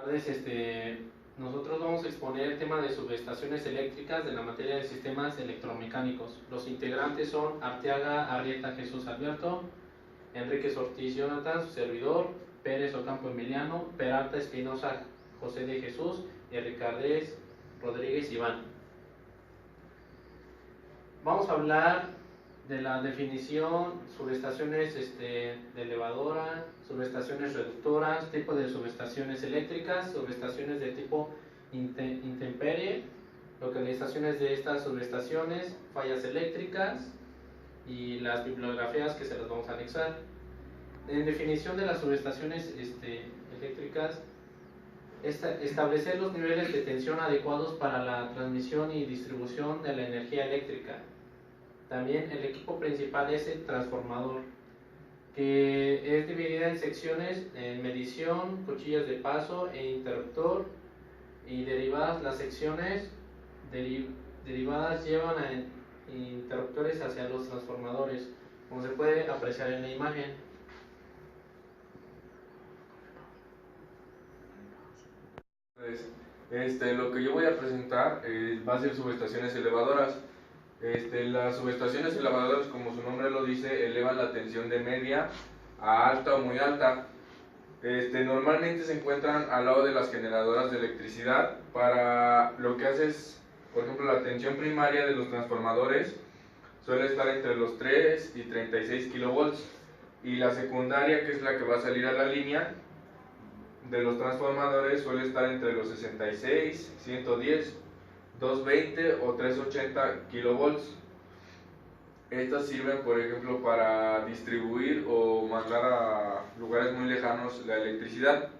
Entonces, nosotros vamos a exponer el tema de subestaciones eléctricas de la materia de sistemas electromecánicos. Los integrantes son Arteaga Arrieta Jesús Alberto, Enrique Ortiz Jonathan, su servidor, Pérez Ocampo Emiliano, Peralta Espinosa José de Jesús y Ricardés Rodríguez Iván. Vamos a hablar de la definición, subestaciones de elevadora, subestaciones reductoras, tipo de subestaciones eléctricas, subestaciones de tipo intemperie, localizaciones de estas subestaciones, fallas eléctricas y las bibliografías que se las vamos a anexar. En definición de las subestaciones eléctricas, establecer los niveles de tensión adecuados para la transmisión y distribución de la energía eléctrica. También el equipo principal es el transformador, que es dividida en secciones en medición, cuchillas de paso e interruptor, y derivadas las secciones derivadas llevan a interruptores hacia los transformadores, como se puede apreciar en la imagen. Lo que yo voy a presentar va a ser subestaciones elevadoras. Las subestaciones elevadoras, como su nombre lo dice, elevan la tensión de media a alta o muy alta. Normalmente se encuentran al lado de las generadoras de electricidad. Para lo que hace es, por ejemplo, la tensión primaria de los transformadores suele estar entre los 3 y 36 kilovolts, y la secundaria, que es la que va a salir a la línea de los transformadores, suele estar entre los 66, 110, 220 o 380 kilovolts. Estas sirven, por ejemplo, para distribuir o mandar a lugares muy lejanos la electricidad.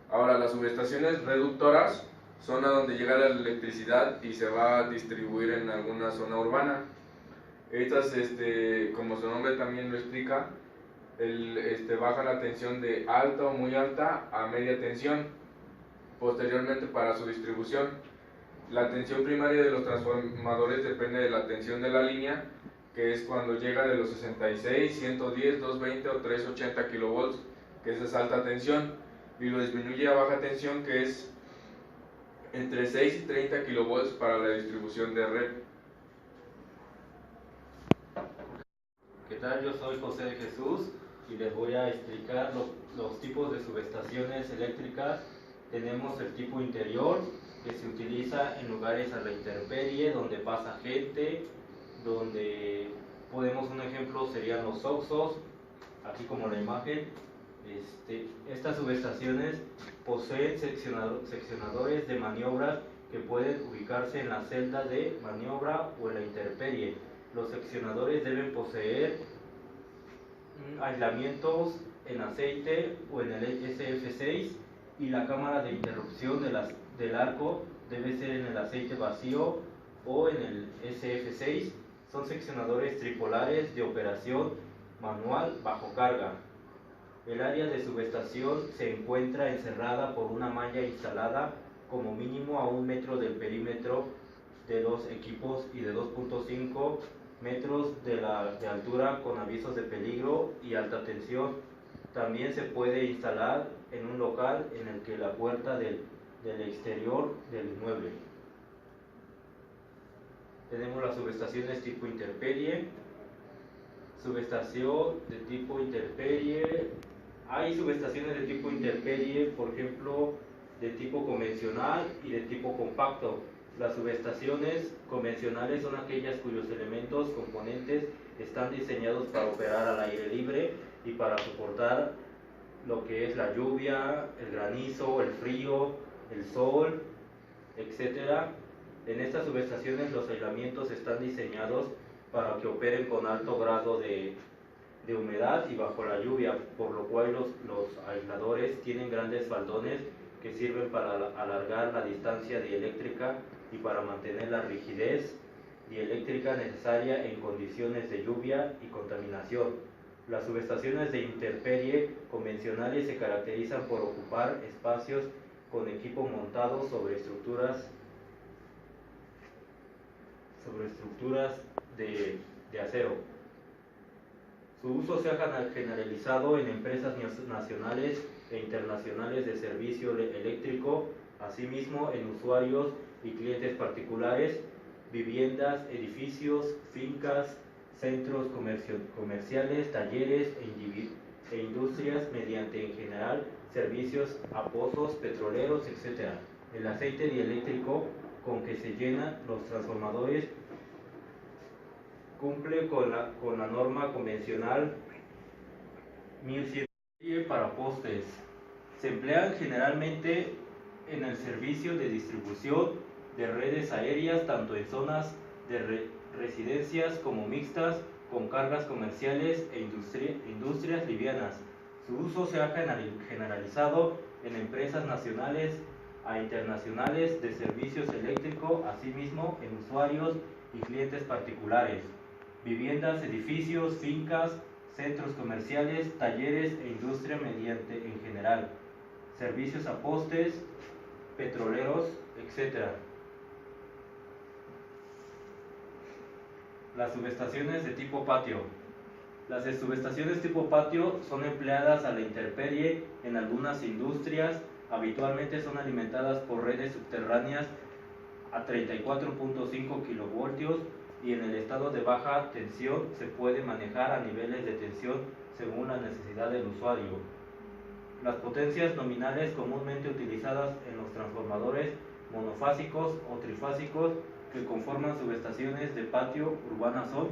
Ahora, las subestaciones reductoras son a donde llega la electricidad y se va a distribuir en alguna zona urbana. Estas, como su nombre también lo explica, baja la tensión de alta o muy alta a media tensión, posteriormente para su distribución. La tensión primaria de los transformadores depende de la tensión de la línea, que es cuando llega de los 66, 110, 220 o 380 kilovolts, que esa es alta tensión, y lo disminuye a baja tensión, que es entre 6 y 30 kilovolts para la distribución de red. ¿Qué tal? Yo soy José de Jesús y les voy a explicar los tipos de subestaciones eléctricas. Tenemos el tipo interior, que se utiliza en lugares a la intemperie, donde pasa gente, donde un ejemplo serían los Oxxos, aquí como la imagen. Estas subestaciones poseen seccionadores de maniobras que pueden ubicarse en la celda de maniobra o en la intemperie. Los seccionadores deben poseer aislamientos en aceite o en el SF6, y la cámara de interrupción del arco debe ser en el aceite vacío o en el SF6. Son seccionadores tripolares de operación manual bajo carga. El área de subestación se encuentra encerrada por una malla instalada como mínimo a 1 metro del perímetro de los equipos y de 2.5 metros de altura, con avisos de peligro y alta tensión. También se puede instalar en un local en el que la puerta del exterior del inmueble. Tenemos las subestaciones tipo intemperie. Subestación de tipo intemperie. Hay subestaciones de tipo intemperie, por ejemplo, de tipo convencional y de tipo compacto. Las subestaciones convencionales son aquellas cuyos elementos componentes están diseñados para operar al aire libre y para soportar lo que es la lluvia, el granizo, el frío, el sol, etc. En estas subestaciones los aislamientos están diseñados para que operen con alto grado de humedad y bajo la lluvia, por lo cual los aisladores tienen grandes faldones que sirven para alargar la distancia dieléctrica y para mantener la rigidez dieléctrica necesaria en condiciones de lluvia y contaminación. Las subestaciones de intemperie convencionales se caracterizan por ocupar espacios con equipo montado sobre estructuras de acero. Su uso se ha generalizado en empresas nacionales e internacionales de servicio eléctrico, asimismo en usuarios y clientes particulares, viviendas, edificios, fincas, centros comerciales, talleres e industrias mediante en general servicios a pozos petroleros, etc. El aceite dieléctrico con que se llenan los transformadores cumple con la norma convencional 1100 para postes. Se emplean generalmente en el servicio de distribución de redes aéreas, tanto en zonas de residencias como mixtas, con cargas comerciales e industrias livianas. Su uso se ha generalizado en empresas nacionales a internacionales de servicios eléctricos, asimismo en usuarios y clientes particulares, viviendas, edificios, fincas, centros comerciales, talleres e industria mediante en general, servicios a postes, petroleros, etc. Las subestaciones de tipo patio. Las subestaciones tipo patio son empleadas a la intemperie en algunas industrias. Habitualmente son alimentadas por redes subterráneas a 34.5 kilovoltios y en el estado de baja tensión se puede manejar a niveles de tensión según la necesidad del usuario. Las potencias nominales comúnmente utilizadas en los transformadores monofásicos o trifásicos que conforman subestaciones de patio urbanas son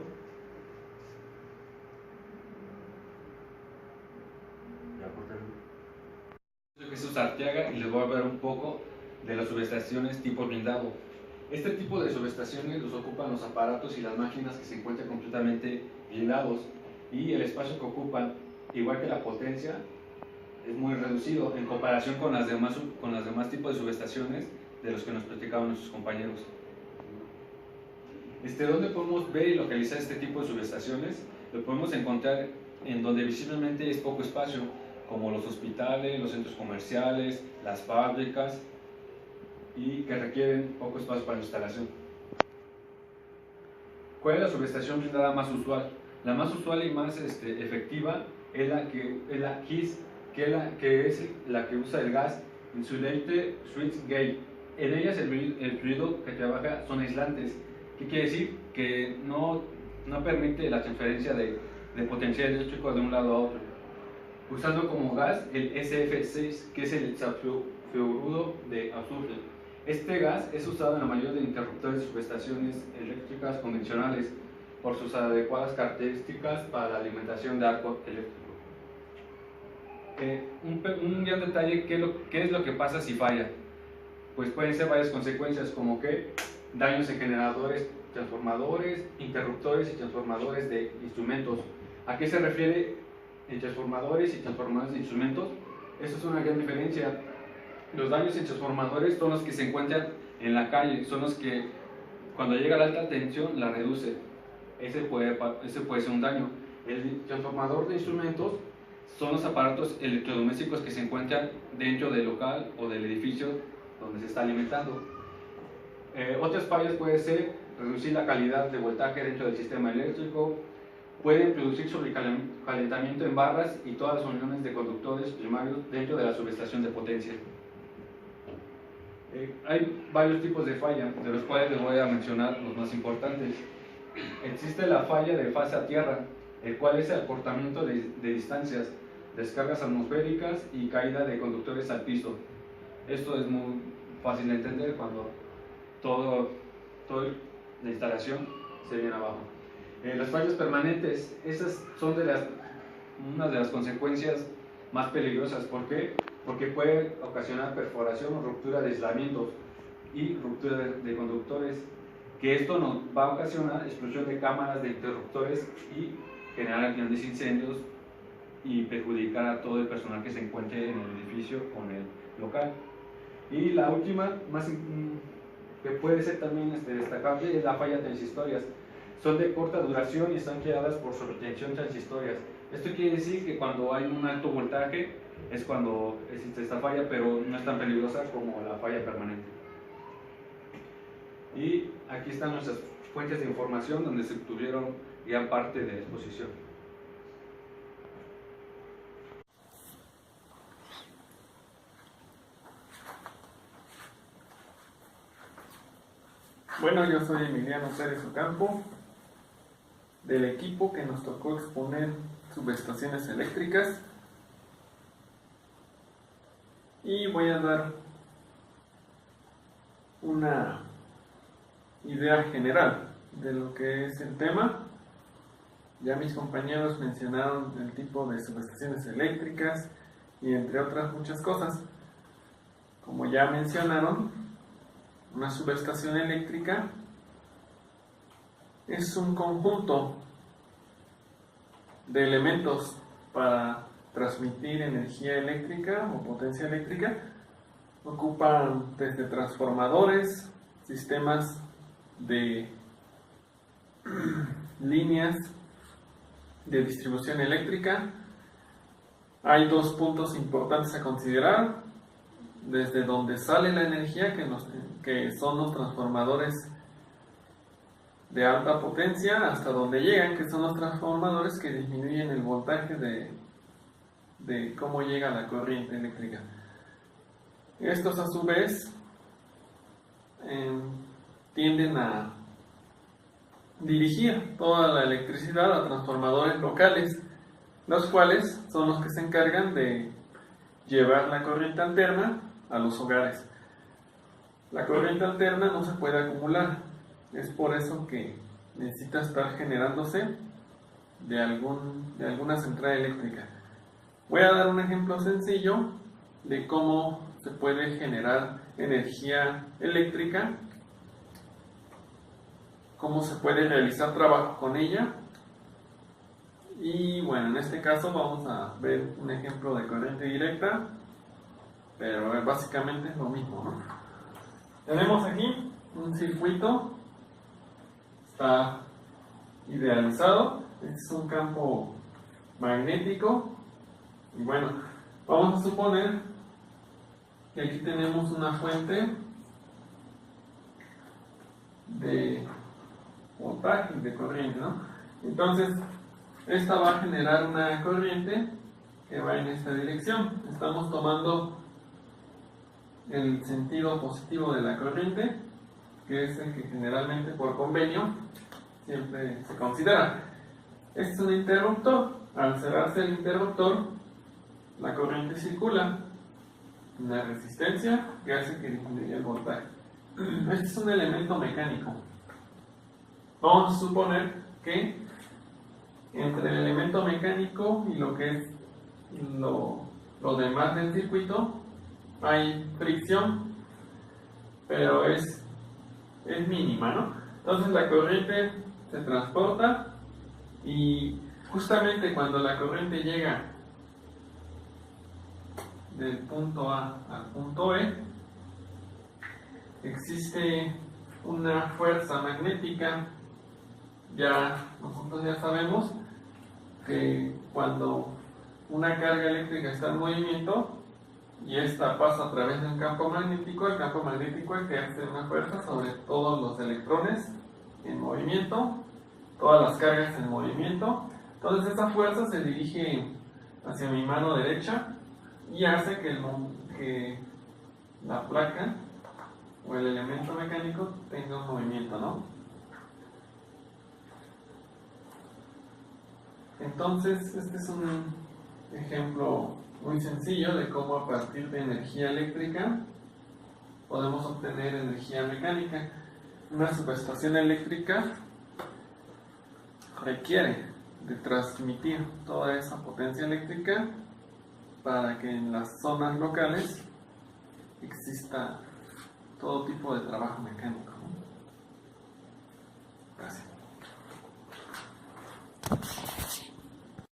Soy Jesús Arteaga y les voy a hablar un poco de las subestaciones tipo blindado. Este tipo de subestaciones los ocupan los aparatos y las máquinas que se encuentran completamente blindados, y el espacio que ocupan, igual que la potencia, es muy reducido en comparación con las demás tipos de subestaciones de los que nos platicaban nuestros compañeros. ¿Dónde podemos ver y localizar este tipo de subestaciones? Lo podemos encontrar en donde visiblemente es poco espacio, como los hospitales, los centros comerciales, las fábricas, y que requieren poco espacio para la instalación. ¿Cuál es la subestación blindada más usual? La más usual y más efectiva es la KISS, que es la que usa el gas Insulated Switchgear. En ellas el fluido que trabaja son aislantes. ¿Qué quiere decir? Que no permite la transferencia de potencial eléctrico de un lado a otro. Usando como gas el SF6, que es el hexafluoruro de azufre. Este gas es usado en la mayoría de interruptores de subestaciones eléctricas convencionales por sus adecuadas características para la alimentación de arco eléctrico. Un gran detalle, ¿qué es lo que pasa si falla? Pues pueden ser varias consecuencias, como que daños en generadores, transformadores, interruptores y transformadores de instrumentos. ¿A qué se refiere en transformadores y transformadores de instrumentos? Eso es una gran diferencia. Los daños en transformadores son los que se encuentran en la calle, son los que cuando llega a la alta tensión la reduce. Ese puede ser un daño. El transformador de instrumentos son los aparatos electrodomésticos que se encuentran dentro del local o del edificio donde se está alimentando. Otras fallas pueden ser reducir la calidad de voltaje dentro del sistema eléctrico, pueden producir sobrecalentamiento en barras y todas las uniones de conductores primarios dentro de la subestación de potencia. Hay varios tipos de falla, de los cuales les voy a mencionar los más importantes. Existe la falla de fase a tierra, el cual es el acortamiento de distancias, descargas atmosféricas y caída de conductores al piso. Esto es muy fácil de entender cuando toda la instalación se viene abajo. Las fallas permanentes, esas son una de las consecuencias más peligrosas. ¿Por qué? Porque puede ocasionar perforación o ruptura de aislamientos y ruptura de conductores, que esto nos va a ocasionar explosión de cámaras, de interruptores y generar grandes incendios y perjudicar a todo el personal que se encuentre en el edificio o en el local. Y la última, que puede ser también destacable, es la falla transistorias. Son de corta duración y están creadas por sobretensión transistorias. Esto quiere decir que cuando hay un alto voltaje es cuando existe esta falla, pero no es tan peligrosa como la falla permanente. Y aquí están nuestras fuentes de información donde se obtuvieron gran parte de la exposición. Bueno, yo soy Emiliano Pérez Ocampo, del equipo que nos tocó exponer subestaciones eléctricas, y voy a dar una idea general de lo que es el tema. Ya mis compañeros mencionaron el tipo de subestaciones eléctricas y entre otras muchas cosas. Como ya mencionaron, una subestación eléctrica es un conjunto de elementos para transmitir energía eléctrica o potencia eléctrica. Ocupan desde transformadores, sistemas de líneas de distribución eléctrica. Hay dos puntos importantes a considerar: desde donde sale la energía, que son los transformadores de alta potencia, hasta donde llegan, que son los transformadores que disminuyen el voltaje de cómo llega la corriente eléctrica. Estos, a su vez, tienden a dirigir toda la electricidad a transformadores locales, los cuales son los que se encargan de llevar la corriente alterna a los hogares. La corriente alterna no se puede acumular, es por eso que necesita estar generándose de alguna central eléctrica. Voy a dar un ejemplo sencillo de cómo se puede generar energía eléctrica, cómo se puede realizar trabajo con ella. Y bueno, en este caso vamos a ver un ejemplo de corriente directa, pero básicamente es lo mismo, ¿no? Tenemos aquí un circuito, está idealizado, es un campo magnético, y bueno, vamos a suponer que aquí tenemos una fuente de voltaje, de corriente, ¿no? Entonces, esta va a generar una corriente que va en esta dirección. Estamos tomando el sentido positivo de la corriente, que es el que generalmente por convenio siempre se considera. Este es un interruptor. Al cerrarse el interruptor, la corriente circula, una resistencia que hace que disminuya el voltaje. Este es un elemento mecánico. Vamos a suponer que entre el elemento mecánico y lo que es lo demás del circuito hay fricción, pero es mínima, ¿no? Entonces la corriente se transporta, y justamente cuando la corriente llega del punto A al punto E, existe una fuerza magnética. Nosotros ya sabemos que cuando una carga eléctrica está en movimiento y esta pasa a través de un campo magnético, el campo magnético ejerce una fuerza sobre todos los electrones en movimiento, todas las cargas en movimiento. Entonces esa fuerza se dirige hacia mi mano derecha y hace que la placa o el elemento mecánico tenga un movimiento, ¿no? Entonces, este es un ejemplo muy sencillo de cómo a partir de energía eléctrica podemos obtener energía mecánica. Una subestación eléctrica requiere de transmitir toda esa potencia eléctrica para que en las zonas locales exista todo tipo de trabajo mecánico, ¿no? Gracias.